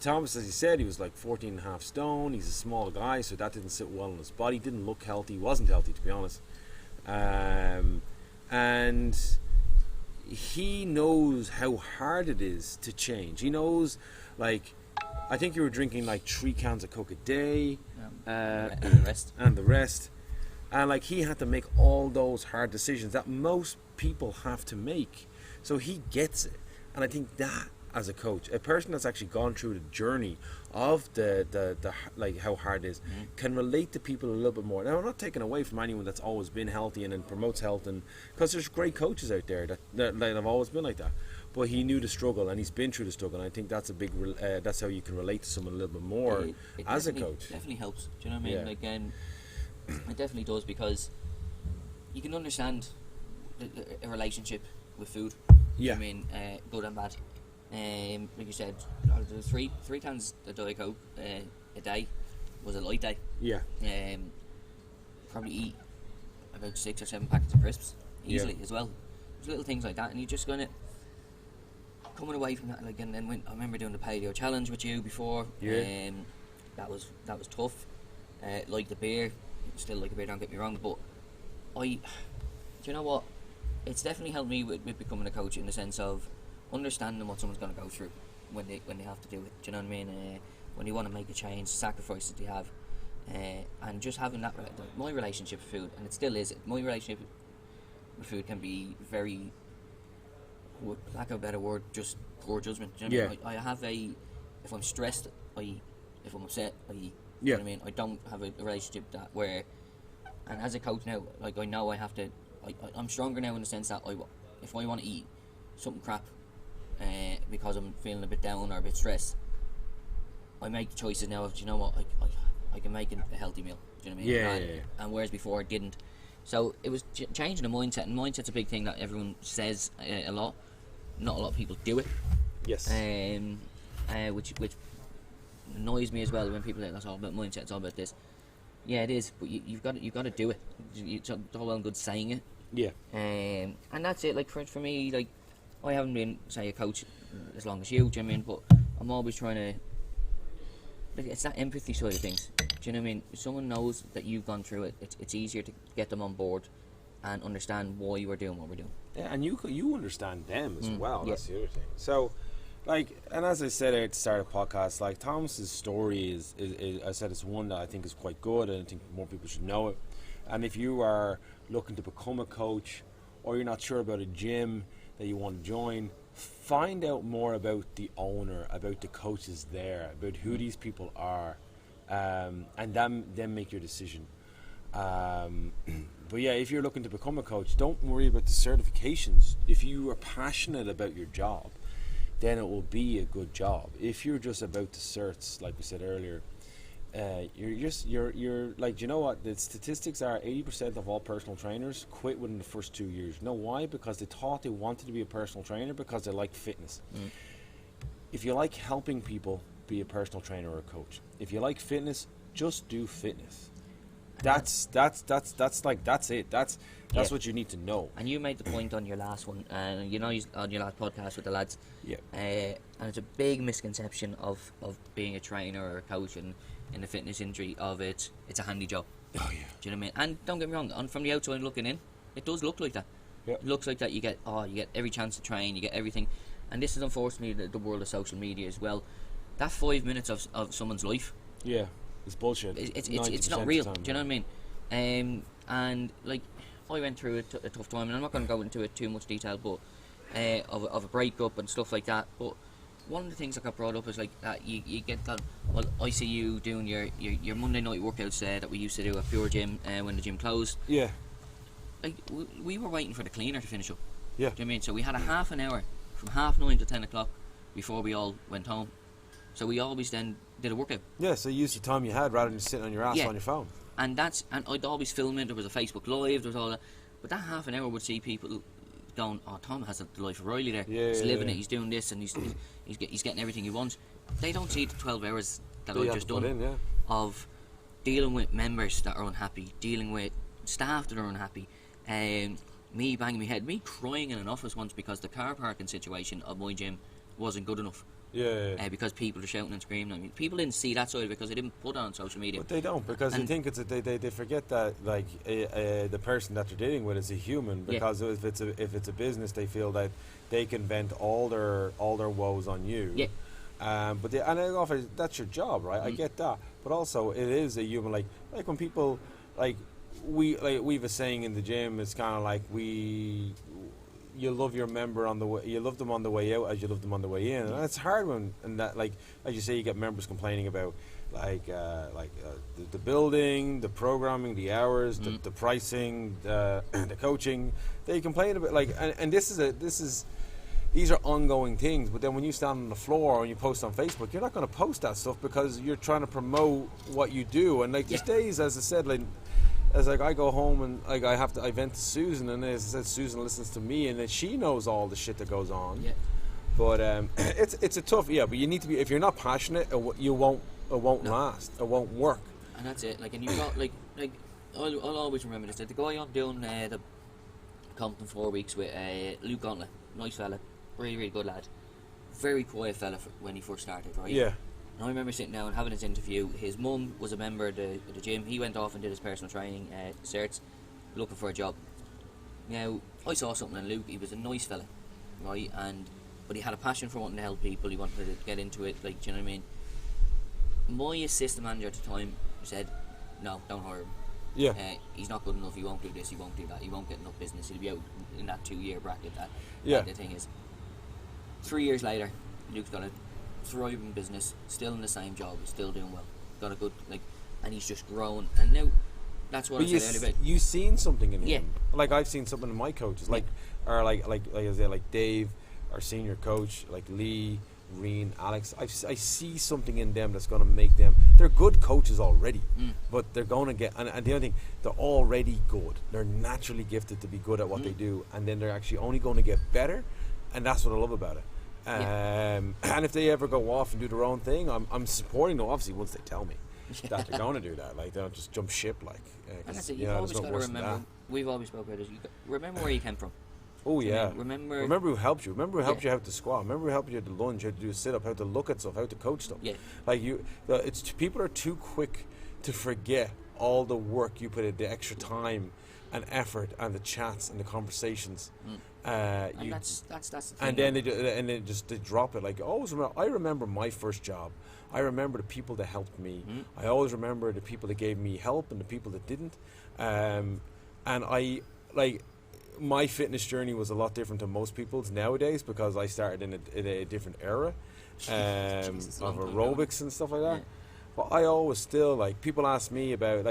as he said, he was like 14 and a half stone. He's a small guy, so that didn't sit well on his body. Didn't look healthy. He wasn't healthy, to be honest. And he knows how hard it is to change. He knows, like, I think you were drinking like 3 cans of Coke a day, and the rest. And like, he had to make all those hard decisions that most people have to make. So he gets it. And I think that, as a coach, a person that's actually gone through the journey of the like how hard it is, can relate to people a little bit more. Now, I'm not taking away from anyone that's always been healthy and then promotes health, and because there's great coaches out there that have always been like that. But he knew the struggle, and he's been through the struggle. And I think that's a big. That's how you can relate to someone a little bit more it as a coach. Definitely helps. Do you know what I mean? Yeah. Like, it definitely does, because you can understand a relationship with food. Yeah. I mean, good and bad. Like you said, three cans of Diet Coke a day was a light day. Yeah. Probably eat about 6 or 7 packets of crisps easily as well. There's little things like that, and you're just gonna coming away from that. Like, and then I remember doing the paleo challenge with you before. Yeah. That was tough. Like the beer, still like a beer. Don't get me wrong, but do you know what? It's definitely helped me with becoming a coach, in the sense of understanding what someone's going to go through when they have to do it. Do you know what I mean? When you want to make a change, sacrifices they have, and just having that. My relationship with food, and it still is. My relationship with food can be very, with lack of a better word, just poor judgment. Do you know what I mean? I have if I'm stressed, if I'm upset, you know what I mean? I don't have a relationship that where, and as a coach now, like, I know I have to. I'm stronger now in the sense that if I want to eat something crap, because I'm feeling a bit down or a bit stressed, I make the choices now of, do you know what, I can make a healthy meal. Do you know what I mean? Yeah. And whereas before I didn't. So it was changing the mindset, and mindset's a big thing that everyone says a lot. Not a lot of people do it. Yes. Which annoys me as well when people say that's all about mindset, it's all about this. Yeah, it is, but you've got to do it. It's all well and good saying it. Yeah. And that's it. Like, for me, like, I haven't been, say, a coach as long as you. Do you know what I mean? But I'm always trying to. Like, it's that empathy side of things. Do you know what I mean? If someone knows that you've gone through it, it's easier to get them on board and understand why you are doing what we're doing. Yeah, and you understand them as well. Yeah. That's the other thing. So, like, and as I said at the start of the podcast, like, Thomas's story is I said, it's one that I think is quite good, and I think more people should know it. And if you are looking to become a coach, or you're not sure about a gym that you want to join, find out more about the owner, about the coaches there, about who these people are, and then make your decision. But yeah, if you're looking to become a coach, don't worry about the certifications. If you are passionate about your job, then it will be a good job. If you're just about the certs, like we said earlier, you're like, you know what, the statistics are 80% of all personal trainers quit within the first 2 years. You know why? Because they thought they wanted to be a personal trainer because they like fitness. If you like helping people, be a personal trainer or a coach. If you like fitness, just do fitness. That's it. That's what you need to know. And you made the point on your last one, and on your last podcast with the lads. Yeah. And it's a big misconception of being a trainer or a coach in the fitness industry of it's a handy job. Oh yeah. Do you know what I mean? And don't get me wrong, from the outside looking in, it does look like that. Yeah. It looks like that. You get every chance to train, you get everything, and this is unfortunately the world of social media as well. That 5 minutes of someone's life. Yeah. It's bullshit. It's not real. Do you know what I mean? And like, I went through a tough time, and I'm not going to go into it too much detail, but of a breakup and stuff like that. But one of the things that got brought up is like that you get that. Well, I see you doing your Monday night workouts that we used to do at Pure Gym when the gym closed. Yeah. Like we were waiting for the cleaner to finish up. Yeah. Do you know what I mean? So we had a half an hour from 9:30 to 10 o'clock before we all went home. So we always then did a workout. Yeah, so you used the time you had rather than sitting on your ass Yeah. on your phone. And I'd always film it. There was a Facebook Live. There was all that. But that half an hour would see people going, "Oh, Tom has the life of Riley there. Yeah, he's living yeah. it. He's doing this, and he's getting everything he wants." They don't see the 12 hours that That you I've have just to put done in, yeah. of dealing with members that are unhappy, dealing with staff that are unhappy, me banging my head, me crying in an office once because the car parking situation of my gym wasn't good enough. Yeah. Because people are shouting and screaming at me. People didn't see that side because they didn't put it on social media. But they don't, because they think they forget that like the person that they're dealing with is a human. Because if it's a business, they feel that they can vent all their woes on you. Yeah. But that's your job, right? I get that, but also it is a human. Like when people we've a saying in the gym. It's kind of like you love your member you love them on the way out as you love them on the way in, and it's hard as you say, you get members complaining about the building, the programming, the hours, the pricing, the coaching. They complain about and these are ongoing things. But then when you stand on the floor and you post on Facebook, you're not going to post that stuff because you're trying to promote what you do. And these days, as I said, I go home and I vent to Susan, and as I said, Susan listens to me, and then she knows all the shit that goes on. Yeah. But it's a tough, but you need to be. If you're not passionate, it won't last. It won't work. And that's it. And you've got I'll always remember this. The guy I'm doing the Compton 4 weeks with, Luke Gauntlet, nice fella, really really good lad, very quiet fella when he first started, right? Yeah. And I remember sitting down and having his interview. His mum was a member of the gym. He went off and did his personal training certs, looking for a job. Now, I saw something in Luke. He was a nice fella, right? But he had a passion for wanting to help people. He wanted to get into it, do you know what I mean? My assistant manager at the time said, "No, don't hire him. Yeah. He's not good enough. He won't do this. He won't do that. He won't get enough business. He'll be out in that 2-year bracket." The thing is, 3 years later, Luke's got a thriving business, still in the same job, still doing well, got a good and he's just grown. And now that's what I said earlier about. You've seen something in him. Yeah. Like I've seen something in my coaches, like Dave, our senior coach, like Lee, Reen, Alex. I see something in them that's going to make them. They're good coaches already, but they're going to get. And the other thing, they're already good. They're naturally gifted to be good at what they do, and then they're actually only going to get better, and that's what I love about it. And if they ever go off and do their own thing, I'm supporting them, obviously, once they tell me that they're going to do that. Like, they don't just jump ship, and that's it. You've always got to remember, we've always spoken about this, remember where you came from. Oh, yeah. Remember who helped you. Remember who helped you how to squat. Remember who helped you to lunge, how to do a sit-up, how to look at stuff, how to coach stuff. Yeah. People are too quick to forget all the work you put in, the extra time and effort and the chats and the conversations. And that's the thing. And then they drop it. I remember my first job. I remember the people that helped me. I always remember the people that gave me help and the people that didn't. And my fitness journey was a lot different to most people's nowadays because I started in a different era of aerobics and stuff like that. Yeah. But I always still people ask me about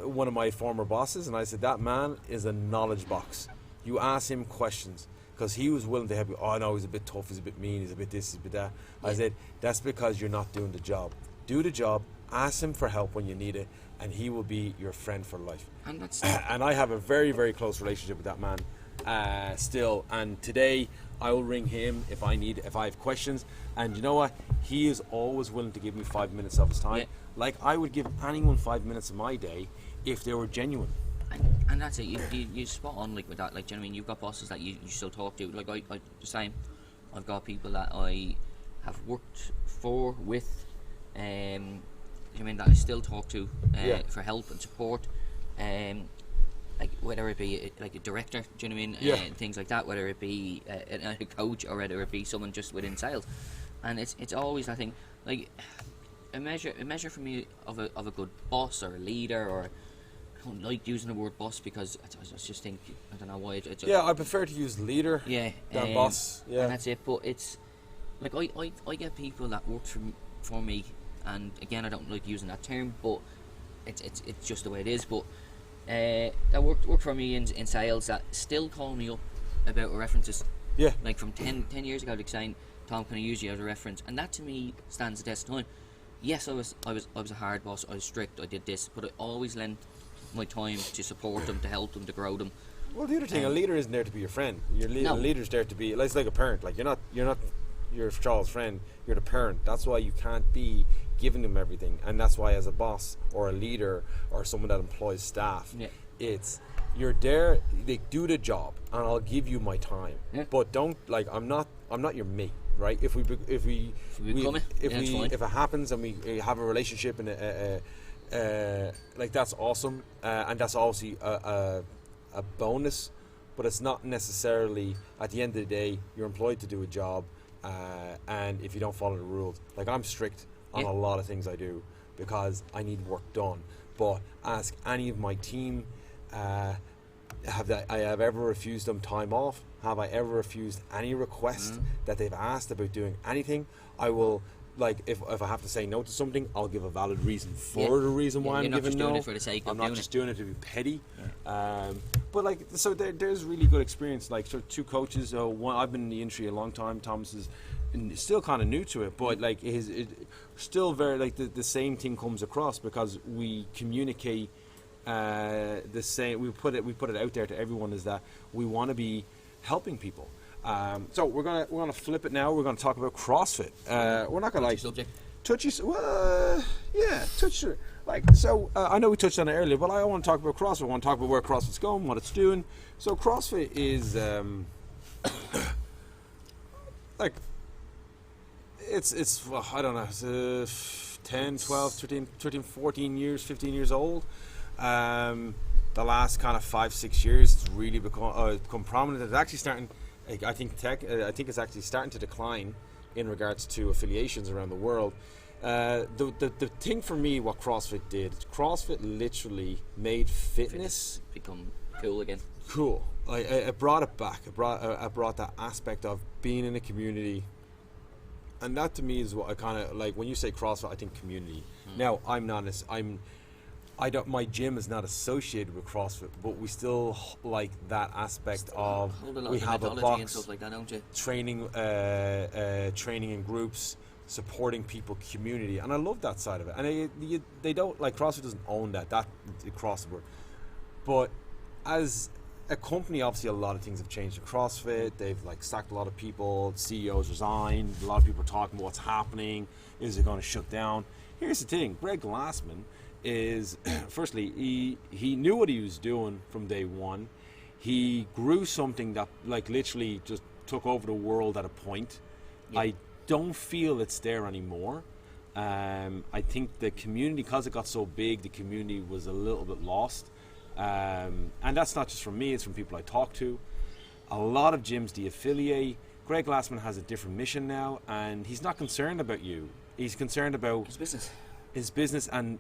one of my former bosses, and I said that man is a knowledge box. You ask him questions because he was willing to help you. Oh no, he's a bit tough, he's a bit mean, he's a bit this, he's a bit that. Yeah. I said that's because you're not doing the job. Do the job. Ask him for help when you need it, and he will be your friend for life. And I have a very, very close relationship with that man still. And today, I will ring him if I have questions. And you know what? He is always willing to give me 5 minutes of his time. Yeah. Like I would give anyone 5 minutes of my day if they were genuine. And that's it. You spot on like with that. Like, do you know what I mean? You've got bosses that you still talk to. Like I the same. I've got people that I have worked with. You know what I mean, that I still talk to for help and support. Like whether it be like a director, do you know what I mean? Things like that. Whether it be a coach or whether it be someone just within sales, and it's always, I think, like a measure for me of a good boss or a leader. Or I don't like using the word boss because I just think, I don't know why. I prefer to use leader than boss. Yeah, and that's it. But it's like I get people that work for me, and again, I don't like using that term, but it's just the way it is. But that work for me in sales that still call me up about references. Yeah. Like from 10 years ago, like saying, Tom, can I use you as a reference? And that to me stands the test of time. Yes, I was a hard boss, I was strict, I did this, but I always lent my time to support them, to help them, to grow them. Well, the other thing, a leader isn't there to be your friend. A leader's there to be, it's like a parent. Like you're not your child's friend, you're the parent. That's why you can't be giving them everything, and that's why as a boss or a leader or someone that employs staff, you're there. They do the job, and I'll give you my time. But don't, like, I'm not your mate, right? If it happens and we have a relationship and like that's awesome, and that's obviously a bonus, but it's not necessarily, at the end of the day, you're employed to do a job, and if you don't follow the rules, like I'm strict on a lot of things I do because I need work done. But ask any of my team, have I ever refused them time off? Have I ever refused any request that they've asked about doing anything? I will, like, if I have to say no to something, I'll give a valid reason for the reason why I'm giving no. I'm not just doing it to be petty. But like, so there's really good experience. Like, so two coaches. One, I've been in the industry a long time. Thomas is still kind of new to it, but like still very, like, the same thing comes across because we communicate the same. We put it out there to everyone, is that we want to be helping people. So we're gonna flip it now. We're gonna talk about CrossFit. We're not gonna touchy. I know we touched on it earlier, but I want to talk about CrossFit. I want to talk about where CrossFit's going, what it's doing. So CrossFit is like it's I don't know, 10, 12, 13, 14 years, 15 years old. The last kind of 5-6 years, it's really become prominent. It's actually starting. I think it's actually starting to decline in regards to affiliations around the world. The thing for me, what CrossFit did, CrossFit literally made fitness become cool again. Cool. It brought it back. It brought that aspect of being in a community, and that to me is what I kind of like. When you say CrossFit, I think community. Now, my gym is not associated with CrossFit, but we still like that aspect of we have a box and stuff like that, don't you? Training in groups, supporting people, community, and I love that side of it. And they don't, like, CrossFit doesn't own that across the board. But as a company, obviously a lot of things have changed at CrossFit. They've like sacked a lot of people, CEOs resigned, a lot of people are talking about what's happening. Is it going to shut down? Here's the thing, Greg Glassman is, firstly, he knew what he was doing from day one. He grew something that, like, literally just took over the world at a point. Yeah. I don't feel it's there anymore. I think the community, because it got so big, the community was a little bit lost. And that's not just from me, it's from people I talk to. A lot of gyms de-affiliate. Greg Glassman has a different mission now, and he's not concerned about you. He's concerned about his business and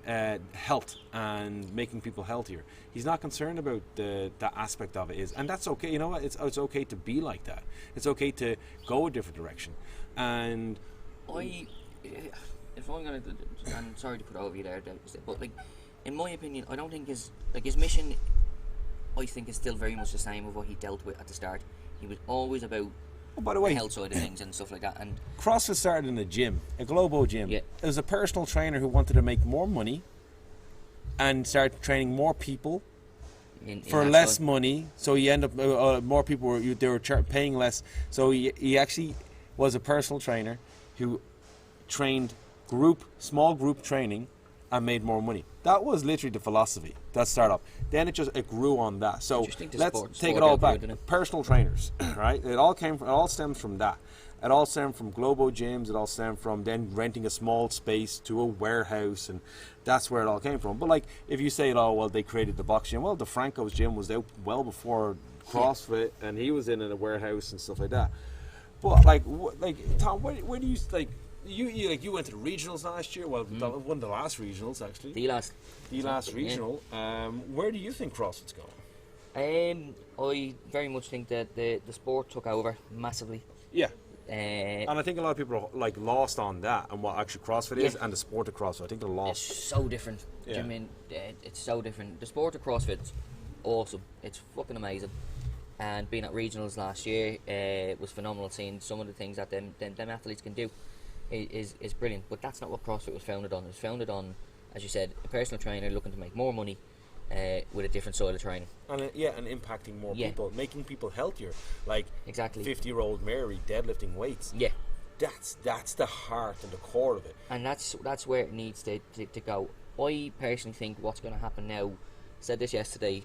health and making people healthier. He's not concerned about that aspect of it, and that's okay. You know what? It's okay to be like that. It's okay to go a different direction. And if I'm gonna, I'm sorry to put over you there, but like, in my opinion, I don't think his mission, I think, is still very much the same of what he dealt with at the start. He was always about by the way, the health side of things and stuff like that. And CrossFit started in a gym, a Globo gym. Yeah. It was a personal trainer who wanted to make more money and start training more people for that less time. money. So you end up more people were paying less. So he actually was a personal trainer who trained small group training and made more money. That was literally the philosophy that started up. Then it grew on that. So Interesting to let's sport take it all back. output, isn't it? Personal trainers, right? It all stems from that. It all stemmed from Globo gyms. It all stemmed from then renting a small space to a warehouse, and that's where it all came from. But like, if you say, "Oh, well, they created the box gym," well, DeFranco's gym was out well before CrossFit, and he was in a warehouse and stuff like that. But like Tom, where do you like? You went to the regionals last year. Well, one of the last regionals actually. The last Regional. Where do you think CrossFit's going? I very much think that the sport took over massively. Yeah. And I think a lot of people are like lost on that and what actually CrossFit is and the sport of CrossFit. I think they're lost. It's so different. Do you mean it's so different? The sport of CrossFit's awesome. It's fucking amazing. And being at regionals last year was phenomenal. Seeing some of the things that them athletes can do is brilliant. But that's not what CrossFit was founded on. It was founded on, as you said, a personal trainer looking to make more money with a different style of training. And impacting more people, making people healthier. Like exactly 50-year-old Mary deadlifting weights. Yeah. That's the heart and the core of it. And that's where it needs to go. I personally think what's going to happen now, said this yesterday,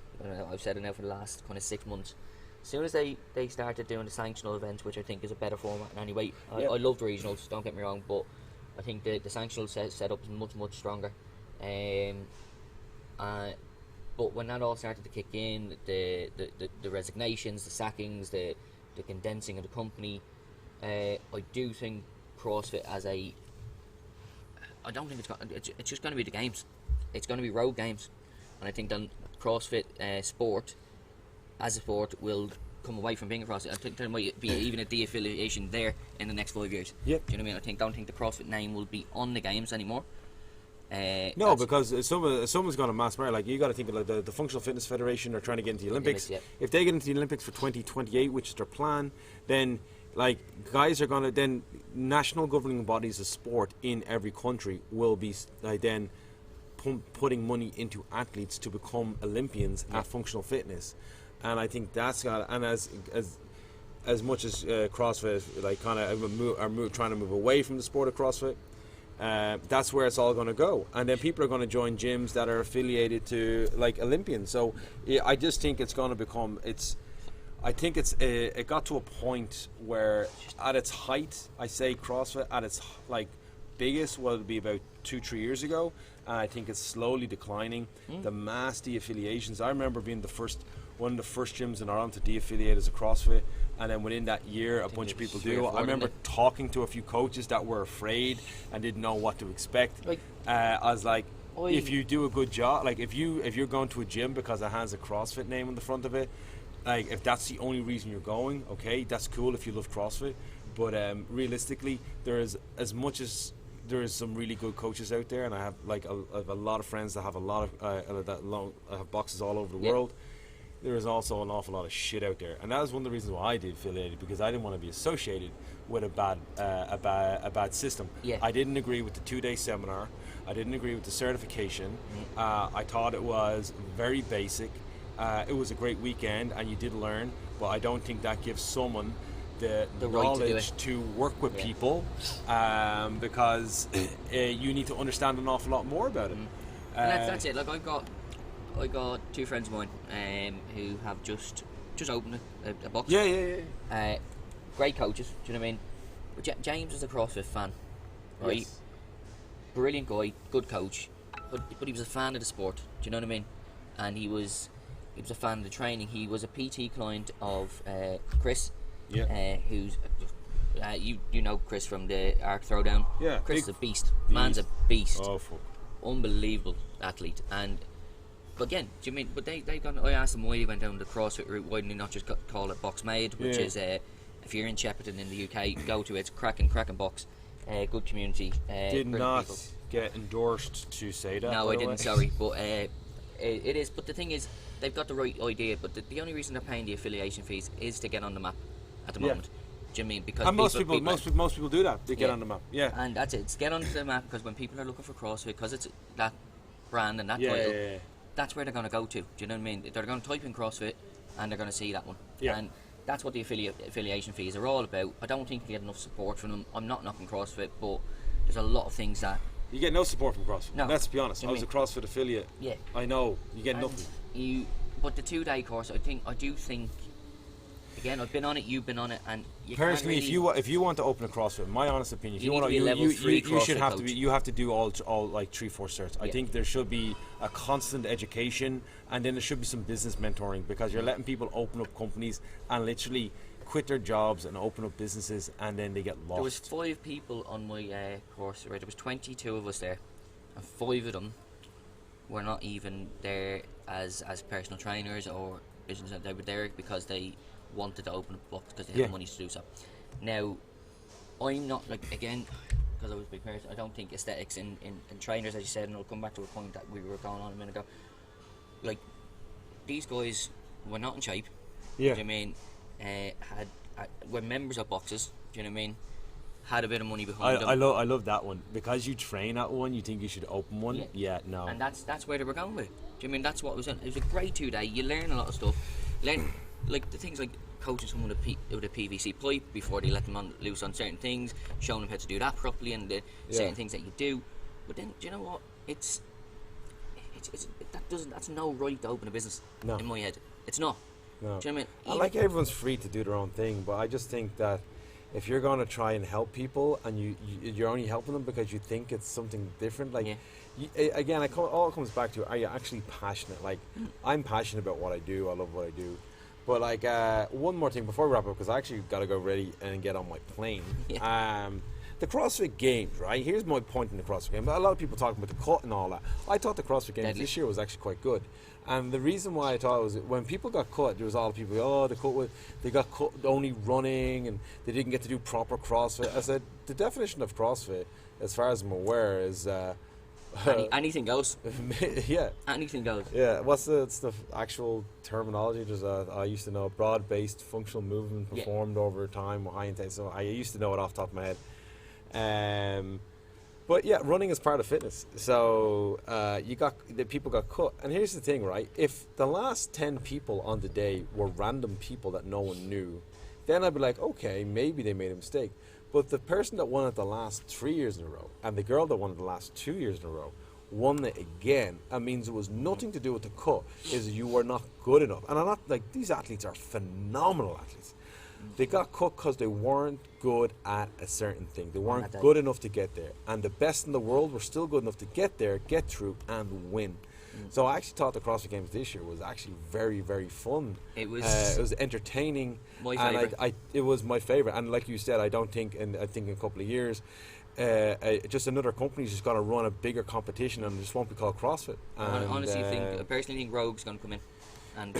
I've said it now for the last kind of 6 months, as soon as they started doing the sanctional events, which I think is a better format in any way. I love the regionals, don't get me wrong, but I think the sanctional setup is much stronger. But when that all started to kick in, the resignations, the sackings, the condensing of the company, I do think CrossFit I don't think it's just going to be the games. It's going to be road games, and I think then CrossFit sport as a sport will come away from being a CrossFit. I think there might be even a de-affiliation there in the next 5 years. Yep. Do you know what I mean? Don't think the CrossFit name will be on the games anymore. No, because someone's going to mass market. Like, you got to think of like the Functional Fitness Federation are trying to get into the Olympics. If they get into the Olympics for 2028, which is their plan, then like guys are going to then national governing bodies of sport in every country will be then putting money into athletes to become Olympians at functional fitness, and I think that's got and as much as CrossFit is like kind of trying to move away from the sport of CrossFit. That's where it's all going to go, and then people are going to join gyms that are affiliated to like Olympians. So I just think it's going to become it got to a point where at its height, I say CrossFit at its like biggest would be about 2-3 years ago, and I think it's slowly declining. The mass de-affiliations. I remember being one of the first gyms in Ireland to de-affiliate as a CrossFit, and then within that year a bunch of people do. I remember talking to a few coaches that were afraid and didn't know what to expect. I was like, if you do a good job, like if you're going to a gym because it has a CrossFit name on the front of it, like if that's the only reason you're going, okay, that's cool if you love CrossFit, but realistically there is some really good coaches out there, and I have a lot of friends that have a lot of have boxes all over the world. There is also an awful lot of shit out there, and that was one of the reasons why I did affiliated, because I didn't want to be associated with a bad system. I didn't agree with the 2-day seminar. I didn't agree with the certification. I thought it was very basic. It was a great weekend, and you did learn, but I don't think that gives someone the knowledge to work with people, because you need to understand an awful lot more about it. And that's it. Like I got 2 friends of mine who have just opened a box. Great coaches, do you know what I mean? But James is a CrossFit fan, right? Yes. Brilliant guy, good coach, but he was a fan of the sport, do you know what I mean? And he was a fan of the training. He was a PT client of Chris, who's you know Chris from the Arc Throwdown. Chris is a beast. Man's a beast. Oh, fuck. Unbelievable athlete. But again, do you mean? But I asked him why he went down the CrossFit route. Why didn't he not just call it Box Made, which is if you're in Shepperton in the UK, go to it. It's cracking box. Good community. Did not people. Get endorsed to say that. No, I didn't. Sorry, but it is. But the thing is, they've got the right idea. But the only reason they're paying the affiliation fees is to get on the map at the moment. Do you mean? Because and most people do that. They get on the map. Yeah. And that's it. It's get onto the map, because when people are looking for CrossFit, because it's that brand and that title. that's where they're going to go to. Do you know what I mean? They're going to type in CrossFit and they're going to see that one. Yeah. And that's what the affiliation fees are all about. I don't think you get enough support from them. I'm not knocking CrossFit, but there's a lot of things that... You get no support from CrossFit. No. Let's be honest. I was a CrossFit affiliate. Yeah. I know. You get nothing. But the 2-day course, I do think... Again, I've been on it, you've been on it, and you personally, can't really, if you want to open a CrossFit, my honest opinion, if You you need want to be a level 3 you should CrossFit have coach. you have to do all like 3-4 certs. I Yeah. think there should be a constant education, and then there should be some business mentoring, because you're letting people open up companies and literally quit their jobs and open up businesses, and then they get lost. There was 5 people on my course, right? There was 22 of us there, and 5 of them were not even there as personal trainers or business. They were there because they wanted to open up books because they had the money to do so. Now, I'm not, like, again, because I was a big person, I don't think aesthetics in trainers, as you said, and I'll come back to a point that we were going on a minute ago, like, these guys were not in shape. Yeah. Do you know what I mean? Were members of boxes. Do you know what I mean? Had a bit of money behind them. I love that one, because you train at one. You think you should open one? Yeah, no. And that's where they were going with it. Do you know what I mean? That's what was in. It was a great 2-day. You learn a lot of stuff. Learn, like, the things like coaching someone with a PVC pipe before they let them loose on certain things, showing them how to do that properly, and the certain things that you do. But then, do you know what? That's no right to open a business. No. In my head, it's not. No. Do you know what I I mean? like everyone's free to do their own thing, but I just think that if you're going to try and help people and you're only helping them because you think it's something different, like, again, all comes back to, are you actually passionate? Like, I'm passionate about what I do. I love what I do. But, like, one more thing before we wrap up, because I actually got to go ready and get on my plane. The CrossFit Games, right? Here's my point in the CrossFit Games. A lot of people talking about the cut and all that. I thought the CrossFit Games this year was actually quite good. And the reason why I thought it was, when people got cut, there was all the people, they got cut only running and they didn't get to do proper CrossFit. I said, the definition of CrossFit, as far as I'm aware, is... anything goes. Yeah. Anything goes. Yeah. What's the actual terminology? There's I used to know broad-based functional movement performed over time with high intensity. So I used to know it off the top of my head. But yeah, running is part of fitness. So the people got cut. And here's the thing, right? If the last 10 people on the day were random people that no one knew, then I'd be like, okay, maybe they made a mistake. But the person that won it the last 3 years in a row, and the girl that won it the last 2 years in a row, won it again, that means it was nothing to do with the cut, is you were not good enough. And I'm not, like, these athletes are phenomenal athletes. They got cut because they weren't good at a certain thing. They weren't good enough to get there. And the best in the world were still good enough to get there, get through, and win. So I actually thought the CrossFit Games this year was actually very, very fun. It was entertaining. My favourite. And it was my favourite. And like you said, I think in a couple of years, just another company's just going to run a bigger competition and it just won't be called CrossFit. I personally think Rogue's going to come in and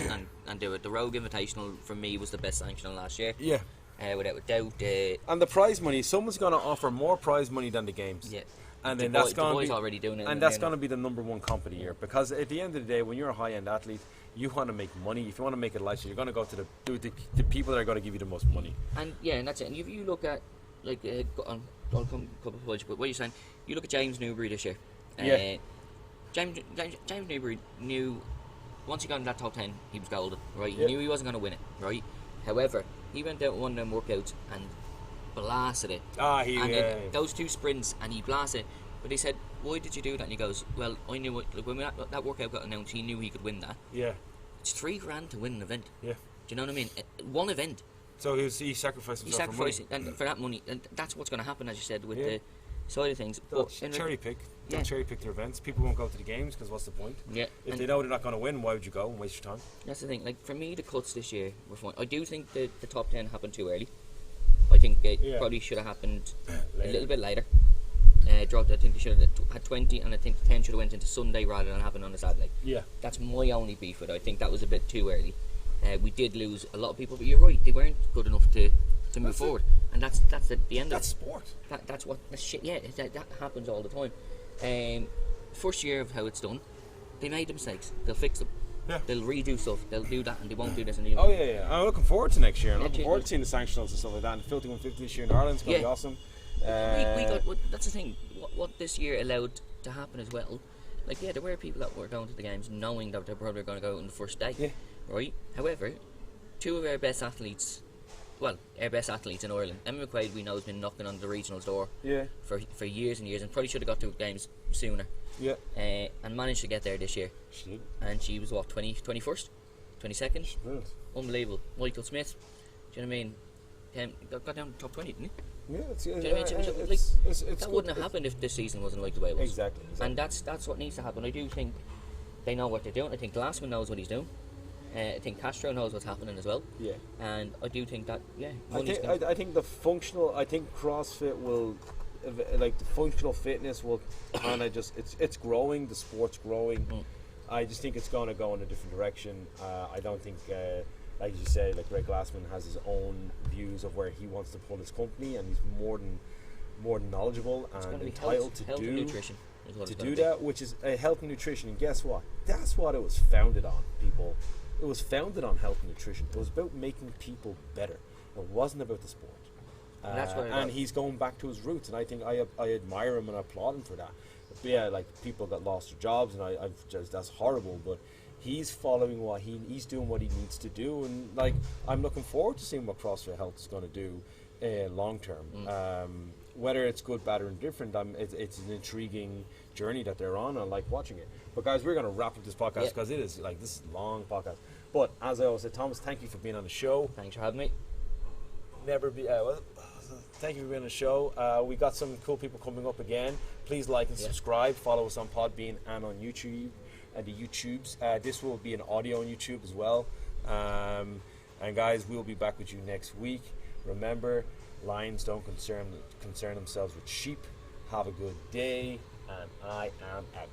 do it. The Rogue Invitational, for me, was the best sanctional last year. Yeah. Without a doubt. And the prize money, someone's going to offer more prize money than the games. Yeah. And then that's going to be already doing it, and that's going to be the number one comp of the year, because at the end of the day, when you're a high-end athlete, you want to make money. If you want to make it lifestyle, you're going to go to the people that are going to give you the most money. And that's it. And if you look at, like, I'll come a couple of points, but what you're saying, you look at James Newbury this year. James Newbury knew once he got in that top 10, he was golden, right? He knew he wasn't going to win it, right? However, he went out and won them workouts and blasted it. Those 2 sprints, and he blasted it. But he said, why did you do that? And he goes, well, I knew it. Like, when that workout got announced, he knew he could win that. Yeah. It's $3,000 to win an event. Yeah. Do you know what I mean? One event. So he sacrificed himself for money. And for that money, and that's what's going to happen, as you said, with the side of things. They'll cherry pick. They'll cherry pick their events. People won't go to the games because what's the point? Yeah. If they know they're not going to win, why would you go and waste your time? That's the thing. Like, for me, the cuts this year were fine. I do think the top 10 happened too early. I think it probably should have happened a little bit later. I think they should have had 20, and I think the 10 should have went into Sunday rather than happen on a Saturday. Yeah. That's my only beef with it. I think that was a bit too early. We did lose a lot of people, but you're right, they weren't good enough to move forward. And that's the end of it. That's sport. That's shit. Yeah, that happens all the time. First year of how it's done, they made the mistakes. They'll fix them. Yeah. They'll redo stuff. They'll do that, and they won't do this. And I'm looking forward to next year. I'm looking forward to seeing the sanctionals and stuff like that. And the Filthy 150 this year in Ireland is going to be awesome. We got. That's the thing. What this year allowed to happen as well. like, yeah, there were people that were going to the games knowing that they're probably going to go on the first day, Yeah. right? However, two of our best athletes, well, our best athletes in Ireland, Emma McQuaid, we know, has been knocking on the regionals door Yeah. for years and years, and probably should have got to games sooner, Yeah. and managed to get there this year. She did. And she was, what, 21st? 22nd? Brilliant. Unbelievable. Michael Smith, do you know what I mean? Got down to top 20, didn't he? Yeah, it's, Do you know what I mean? it's That good. wouldn't have happened if this season wasn't like the way it was. Exactly. And that's what needs to happen. I do think they know what they're doing. I think Glassman knows what he's doing. I think Castro knows what's happening as well. Yeah. And I do think that, yeah, I think the functional. I think CrossFit will, like the functional fitness will kind of just it's growing. The sport's growing. I just think it's going to go in a different direction. I don't think, like you say, like Greg Glassman has his own views of where he wants to pull his company, and he's more than knowledgeable and entitled to health do and nutrition is what to it's do gonna be. that, which is health and nutrition. And guess what? That's what it was founded on, people. It was founded on health and nutrition. It was about making people better. It wasn't about the sport. And that's what and he's going back to his roots, and I think I admire him and I applaud him for that. But yeah, like people that lost their jobs, and I've just, that's horrible. But he's following what he's doing what he needs to do, and like I'm looking forward to seeing what CrossFit Health is going to do long term. Whether it's good, bad, or indifferent, it's an intriguing journey that they're on. I like watching it. But guys, we're going to wrap up this podcast because it is like this is a long podcast. But as I always said, Thomas, thank you for being on the show. Thanks for having me. Thank you for being on the show. We got some cool people coming up again. Please like and subscribe. Follow us on Podbean and on YouTube and the YouTubes. This will be an audio on YouTube as well. And guys, we'll be back with you next week. Remember, lions don't concern themselves with sheep. Have a good day, and I am out.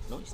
Nice.